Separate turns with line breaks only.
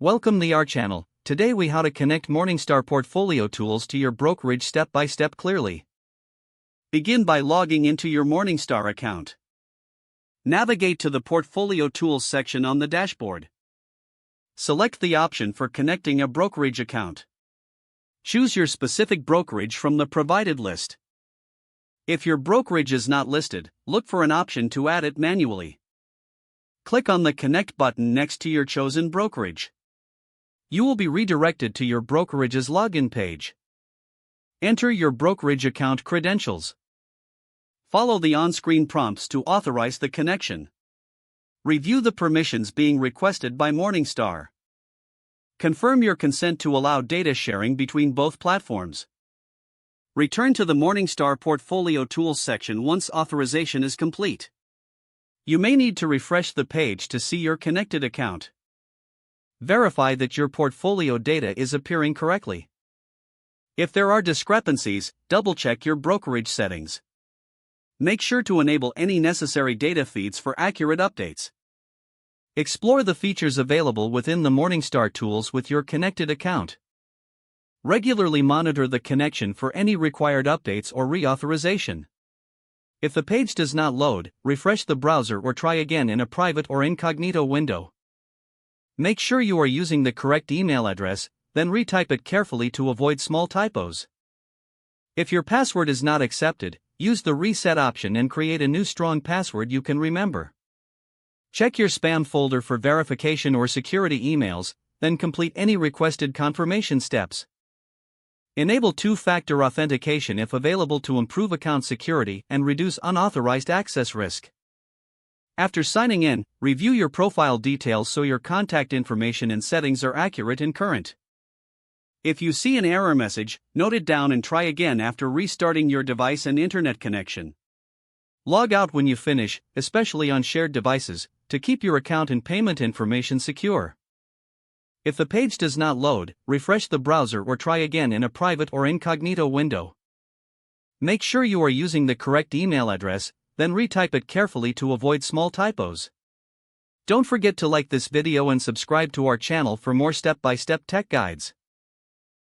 Welcome to our channel. Today we how to connect Morningstar portfolio tools to your brokerage step by step clearly. Begin by logging into your Morningstar account. Navigate to the Portfolio Tools section on the dashboard. Select the option for connecting a brokerage account. Choose your specific brokerage from the provided list. If your brokerage is not listed, look for an option to add it manually. Click on the Connect button next to your chosen brokerage. You will be redirected to your brokerage's login page. Enter your brokerage account credentials. Follow the on-screen prompts to authorize the connection. Review the permissions being requested by Morningstar. Confirm your consent to allow data sharing between both platforms. Return to the Morningstar Portfolio Tools section once authorization is complete. You may need to refresh the page to see your connected account. Verify that your portfolio data is appearing correctly. If there are discrepancies, double-check your brokerage settings. Make sure to enable any necessary data feeds for accurate updates. Explore the features available within the Morningstar tools with your connected account. Regularly monitor the connection for any required updates or reauthorization. If the page does not load, refresh the browser or try again in a private or incognito window. Make sure you are using the correct email address, then retype it carefully to avoid small typos. If your password is not accepted, use the reset option and create a new strong password you can remember. Check your spam folder for verification or security emails, then complete any requested confirmation steps. Enable two-factor authentication if available to improve account security and reduce unauthorized access risk. After signing in, review your profile details so your contact information and settings are accurate and current. If you see an error message, note it down and try again after restarting your device and internet connection. Log out when you finish, especially on shared devices, to keep your account and payment information secure. If the page does not load, refresh the browser or try again in a private or incognito window. Make sure you are using the correct email address, then retype it carefully to avoid small typos. Don't forget to like this video and subscribe to our channel for more step-by-step tech guides.